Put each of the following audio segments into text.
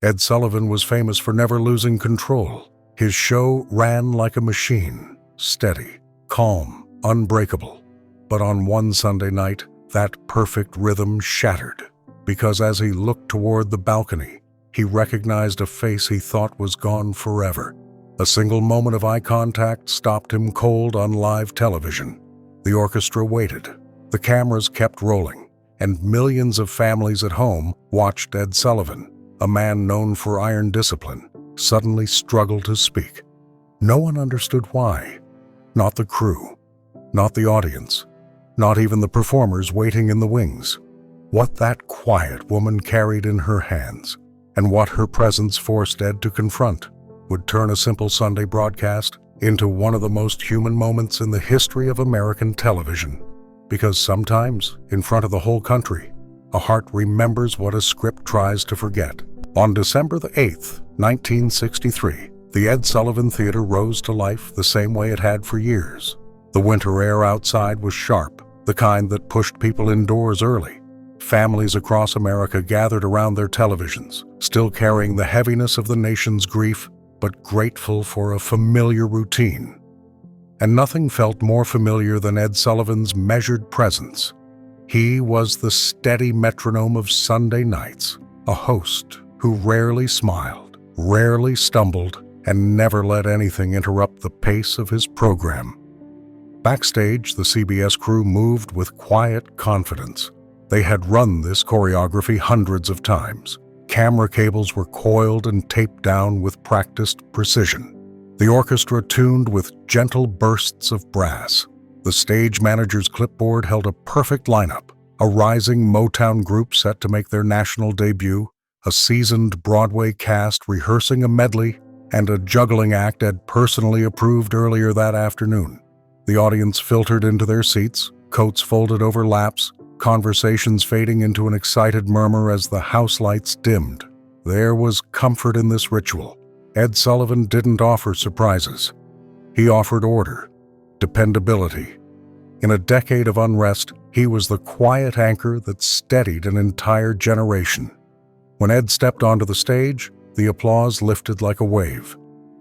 Ed Sullivan was famous for never losing control. His show ran like a machine, steady, calm, unbreakable. But on one Sunday night, that perfect rhythm shattered, because as he looked toward the balcony, he recognized a face he thought was gone forever. A single moment of eye contact stopped him cold on live television. The orchestra waited. The cameras kept rolling, and millions of families at home watched Ed Sullivan, a man known for iron discipline, suddenly struggle to speak. No one understood why. Not the crew, not the audience, not even the performers waiting in the wings. What that quiet woman carried in her hands, and what her presence forced Ed to confront, would turn a simple Sunday broadcast into one of the most human moments in the history of American television. Because sometimes, in front of the whole country, a heart remembers what a script tries to forget. On December the 8th, 1963, the Ed Sullivan Theater rose to life the same way it had for years. The winter air outside was sharp, the kind that pushed people indoors early. Families across America gathered around their televisions, still carrying the heaviness of the nation's grief, but grateful for a familiar routine. And nothing felt more familiar than Ed Sullivan's measured presence. He was the steady metronome of Sunday nights, a host who rarely smiled, rarely stumbled, and never let anything interrupt the pace of his program. Backstage, the CBS crew moved with quiet confidence. They had run this choreography hundreds of times. Camera cables were coiled and taped down with practiced precision. The orchestra tuned with gentle bursts of brass. The stage manager's clipboard held a perfect lineup, a rising Motown group set to make their national debut, a seasoned Broadway cast rehearsing a medley, and a juggling act Ed personally approved earlier that afternoon. The audience filtered into their seats, coats folded over laps, conversations fading into an excited murmur as the house lights dimmed. There was comfort in this ritual. Ed Sullivan didn't offer surprises. He offered order, dependability. In a decade of unrest, he was the quiet anchor that steadied an entire generation. When Ed stepped onto the stage, the applause lifted like a wave.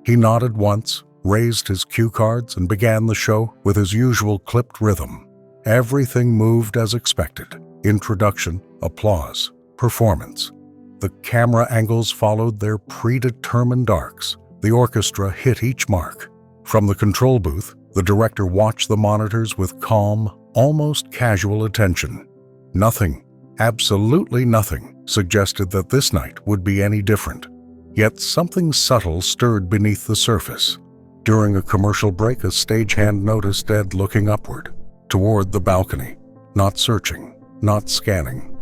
He nodded once, raised his cue cards, and began the show with his usual clipped rhythm. Everything moved as expected. Introduction, applause, performance. The camera angles followed their predetermined arcs. The orchestra hit each mark. From the control booth, the director watched the monitors with calm, almost casual attention. Nothing, absolutely nothing, suggested that this night would be any different. Yet something subtle stirred beneath the surface. During a commercial break, a stagehand noticed Ed looking upward, toward the balcony, not searching, not scanning,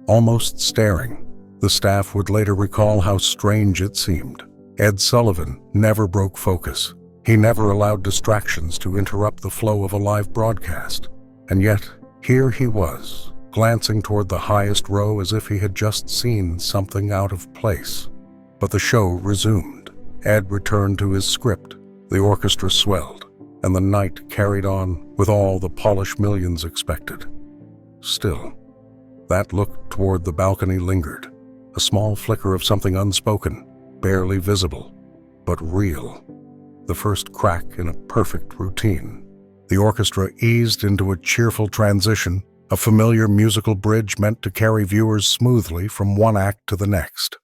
almost staring. The staff would later recall how strange it seemed. Ed Sullivan never broke focus. He never allowed distractions to interrupt the flow of a live broadcast. And yet, here he was, glancing toward the highest row as if he had just seen something out of place. But the show resumed. Ed returned to his script. The orchestra swelled, and the night carried on with all the polish millions expected. Still, that look toward the balcony lingered, a small flicker of something unspoken, barely visible, but real. The first crack in a perfect routine. The orchestra eased into a cheerful transition, a familiar musical bridge meant to carry viewers smoothly from one act to the next.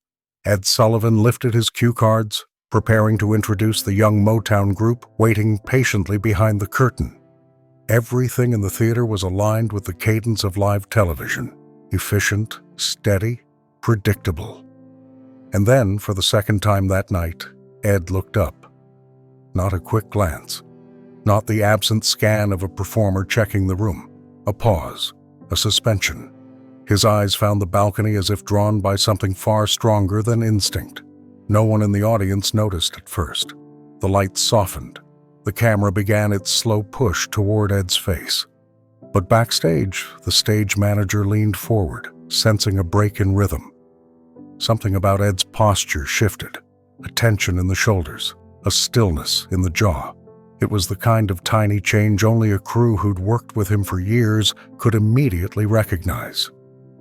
Ed Sullivan lifted his cue cards, preparing to introduce the young Motown group waiting patiently behind the curtain. Everything in the theater was aligned with the cadence of live television, efficient, steady, predictable. And then, for the second time that night, Ed looked up. Not a quick glance, not the absent scan of a performer checking the room. A pause, a suspension. His eyes found the balcony as if drawn by something far stronger than instinct. No one in the audience noticed at first. The lights softened. The camera began its slow push toward Ed's face. But backstage, the stage manager leaned forward, sensing a break in rhythm. Something about Ed's posture shifted, a tension in the shoulders, a stillness in the jaw. It was the kind of tiny change only a crew who'd worked with him for years could immediately recognize.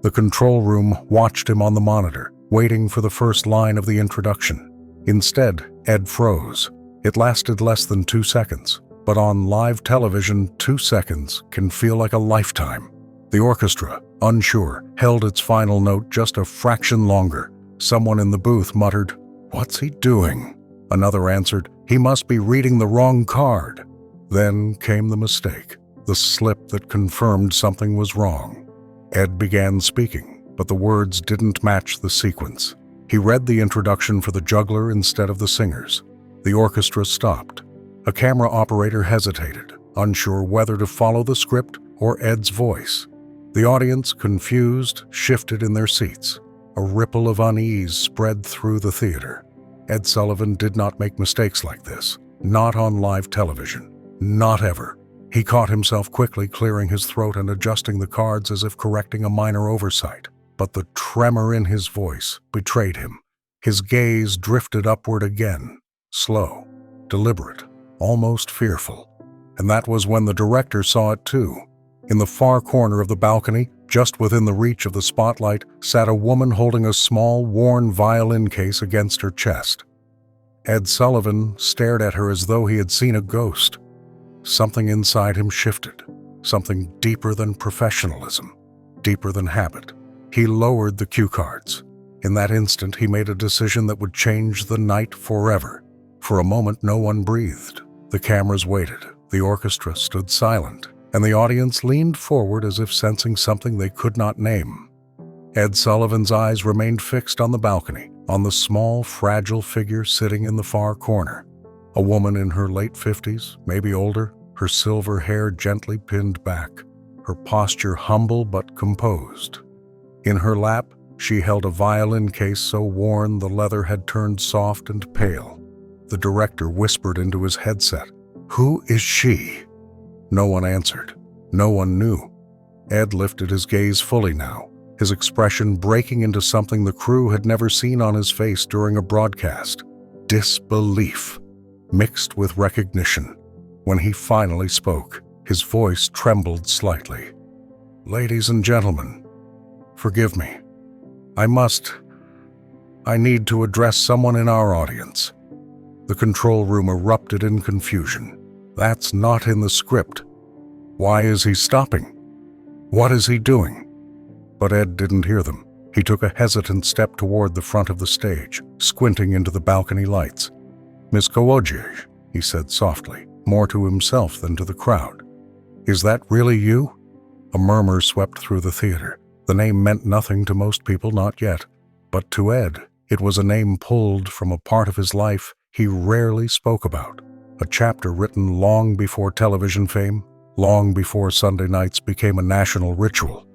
The control room watched him on the monitor, waiting for the first line of the introduction. Instead, Ed froze. It lasted less than 2 seconds, but on live television, 2 seconds can feel like a lifetime. The orchestra, unsure, held its final note just a fraction longer. Someone in the booth muttered, "What's he doing?" Another answered, "He must be reading the wrong card." Then came the mistake, the slip that confirmed something was wrong. Ed began speaking, but the words didn't match the sequence. He read the introduction for the juggler instead of the singers. The orchestra stopped. A camera operator hesitated, unsure whether to follow the script or Ed's voice. The audience, confused, shifted in their seats. A ripple of unease spread through the theater. Ed Sullivan did not make mistakes like this. Not on live television. Not ever. He caught himself quickly clearing his throat and adjusting the cards as if correcting a minor oversight. But the tremor in his voice betrayed him. His gaze drifted upward again, slow, deliberate, almost fearful. And that was when the director saw it too. In the far corner of the balcony, just within the reach of the spotlight, sat a woman holding a small, worn violin case against her chest. Ed Sullivan stared at her as though he had seen a ghost. Something inside him shifted, something deeper than professionalism, deeper than habit. He lowered the cue cards. In that instant, he made a decision that would change the night forever. For a moment, no one breathed. The cameras waited, the orchestra stood silent, and the audience leaned forward as if sensing something they could not name. Ed Sullivan's eyes remained fixed on the balcony, on the small, fragile figure sitting in the far corner. A woman in her late 50s, maybe older, her silver hair gently pinned back, her posture humble but composed. In her lap, she held a violin case so worn the leather had turned soft and pale. The director whispered into his headset, "Who is she?" No one answered. No one knew. Ed lifted his gaze fully now, his expression breaking into something the crew had never seen on his face during a broadcast. Disbelief, mixed with recognition. When he finally spoke, his voice trembled slightly. "Ladies and gentlemen, forgive me. I need to address someone in our audience." The control room erupted in confusion. That's not in the script. Why is he stopping? What is he doing? But Ed didn't hear them. He took a hesitant step toward the front of the stage, squinting into the balcony lights. "Miss Kowodziej," he said softly, more to himself than to the crowd. "Is that really you?" A murmur swept through the theater. The name meant nothing to most people, not yet. But to Ed, it was a name pulled from a part of his life he rarely spoke about. A chapter written long before television fame, long before Sunday nights became a national ritual.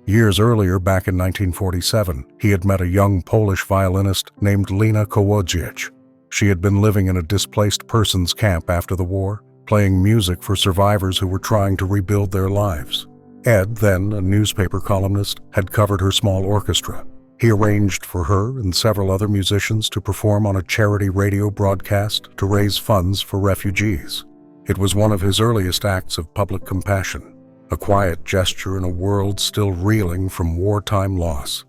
Years earlier, back in 1947, he had met a young Polish violinist named Lena Kowodziej. She had been living in a displaced persons camp after the war, playing music for survivors who were trying to rebuild their lives. Ed, then a newspaper columnist, had covered her small orchestra. He arranged for her and several other musicians to perform on a charity radio broadcast to raise funds for refugees. It was one of his earliest acts of public compassion, a quiet gesture in a world still reeling from wartime loss.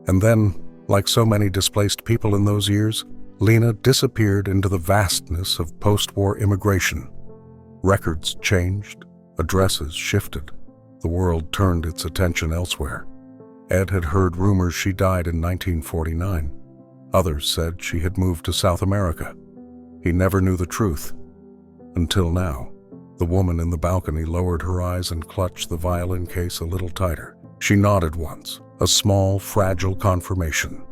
And then, like so many displaced people in those years, Lena disappeared into the vastness of post-war immigration. Records changed, addresses shifted. The world turned its attention elsewhere. Ed had heard rumors she died in 1949. Others said she had moved to South America. He never knew the truth. Until now. The woman in the balcony lowered her eyes and clutched the violin case a little tighter. She nodded once, a small, fragile confirmation.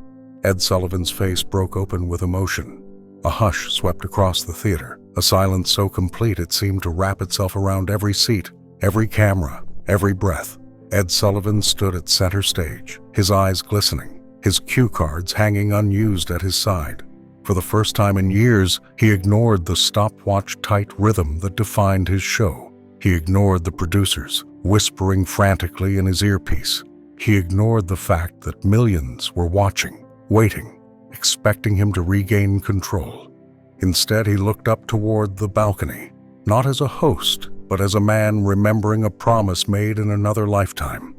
Ed Sullivan's face broke open with emotion. A hush swept across the theater, a silence so complete it seemed to wrap itself around every seat, every camera, every breath. Ed Sullivan stood at center stage, his eyes glistening, his cue cards hanging unused at his side. For the first time in years, he ignored the stopwatch-tight rhythm that defined his show. He ignored the producers, whispering frantically in his earpiece. He ignored the fact that millions were watching, waiting, expecting him to regain control. Instead, he looked up toward the balcony, not as a host, but as a man remembering a promise made in another lifetime.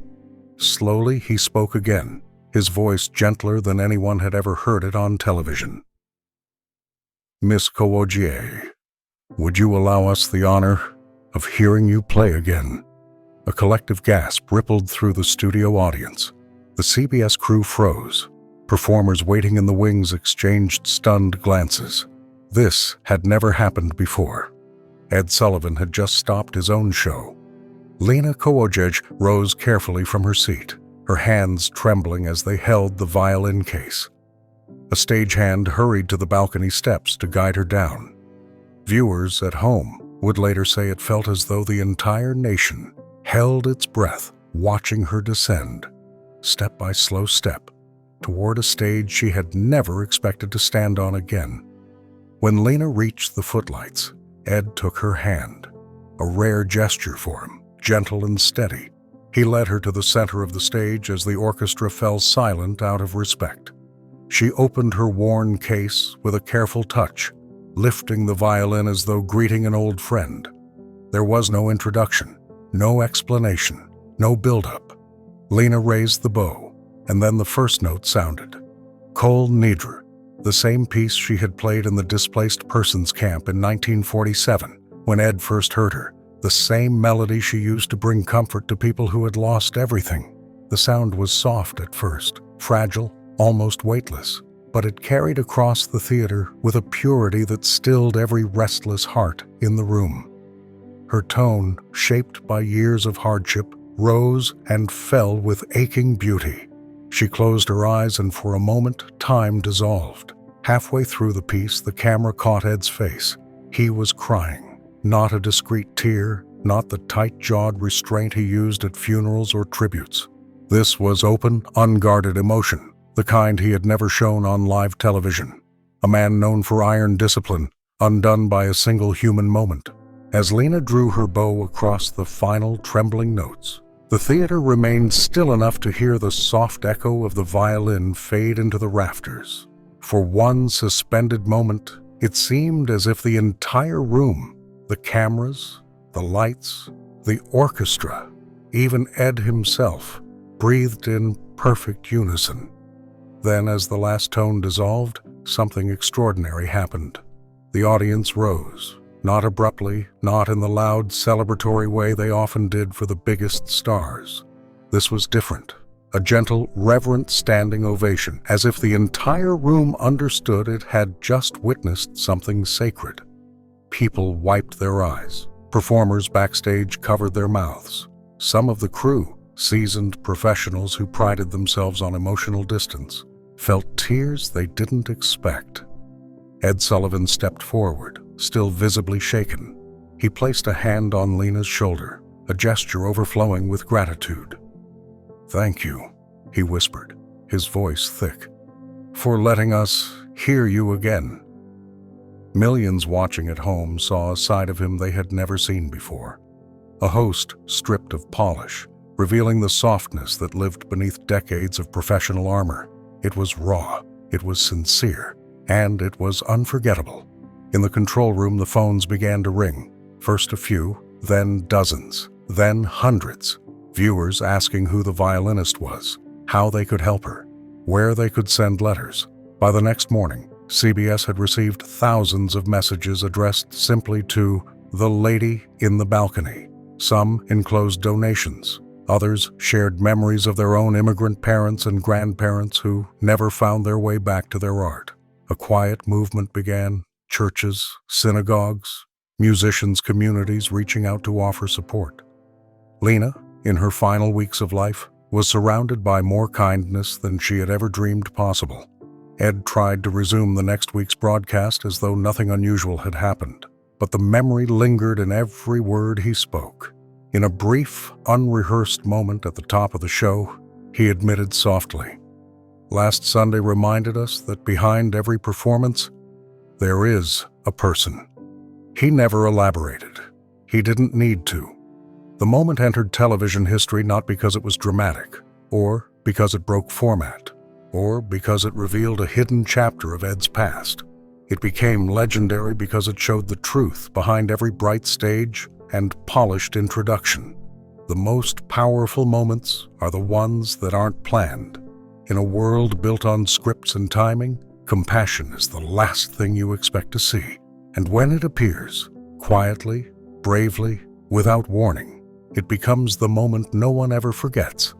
Slowly, he spoke again, his voice gentler than anyone had ever heard it on television. "Miss Kawojie, would you allow us the honor of hearing you play again?" A collective gasp rippled through the studio audience. The CBS crew froze. Performers waiting in the wings exchanged stunned glances. This had never happened before. Ed Sullivan had just stopped his own show. Lena Kawojie rose carefully from her seat, her hands trembling as they held the violin case. A stagehand hurried to the balcony steps to guide her down. Viewers at home would later say it felt as though the entire nation held its breath, watching her descend, step by slow step, toward a stage she had never expected to stand on again. When Lena reached the footlights, Ed took her hand, a rare gesture for him, gentle and steady. He led her to the center of the stage as the orchestra fell silent out of respect. She opened her worn case with a careful touch, lifting the violin as though greeting an old friend. There was no introduction, no explanation, no build-up. Lena raised the bow, and then the first note sounded. Kol Nidre, the same piece she had played in the displaced persons camp in 1947 when Ed first heard her, the same melody she used to bring comfort to people who had lost everything. The sound was soft at first, fragile, almost weightless, but it carried across the theater with a purity that stilled every restless heart in the room. Her tone, shaped by years of hardship, rose and fell with aching beauty. She closed her eyes, and for a moment, time dissolved. Halfway through the piece, the camera caught Ed's face. He was crying, not a discreet tear, not the tight-jawed restraint he used at funerals or tributes. This was open, unguarded emotion, the kind he had never shown on live television. A man known for iron discipline, undone by a single human moment. As Lena drew her bow across the final trembling notes, the theater remained still enough to hear the soft echo of the violin fade into the rafters. For one suspended moment, it seemed as if the entire room, the cameras, the lights, the orchestra, even Ed himself, breathed in perfect unison. Then, as the last tone dissolved, something extraordinary happened. The audience rose. Not abruptly, not in the loud, celebratory way they often did for the biggest stars. This was different. A gentle, reverent standing ovation, as if the entire room understood it had just witnessed something sacred. People wiped their eyes. Performers backstage covered their mouths. Some of the crew, seasoned professionals who prided themselves on emotional distance, felt tears they didn't expect. Ed Sullivan stepped forward, still visibly shaken. He placed a hand on Lena's shoulder, a gesture overflowing with gratitude. "Thank you," he whispered, his voice thick, "for letting us hear you again." Millions watching at home saw a side of him they had never seen before. A host stripped of polish, revealing the softness that lived beneath decades of professional armor. It was raw, it was sincere, and it was unforgettable. In the control room, the phones began to ring. First a few, then dozens, then hundreds. Viewers asking who the violinist was, how they could help her, where they could send letters. By the next morning, CBS had received thousands of messages addressed simply to the lady in the balcony. Some enclosed donations. Others shared memories of their own immigrant parents and grandparents who never found their way back to their art. A quiet movement began. Churches, synagogues, musicians' communities reaching out to offer support. Lena, in her final weeks of life, was surrounded by more kindness than she had ever dreamed possible. Ed tried to resume the next week's broadcast as though nothing unusual had happened, but the memory lingered in every word he spoke. In a brief, unrehearsed moment at the top of the show, he admitted softly, "Last Sunday reminded us that behind every performance, there is a person." He never elaborated. He didn't need to. The moment entered television history not because it was dramatic, or because it broke format, or because it revealed a hidden chapter of Ed's past. It became legendary because it showed the truth behind every bright stage and polished introduction. The most powerful moments are the ones that aren't planned. In a world built on scripts and timing, compassion is the last thing you expect to see. And when it appears, quietly, bravely, without warning, it becomes the moment no one ever forgets.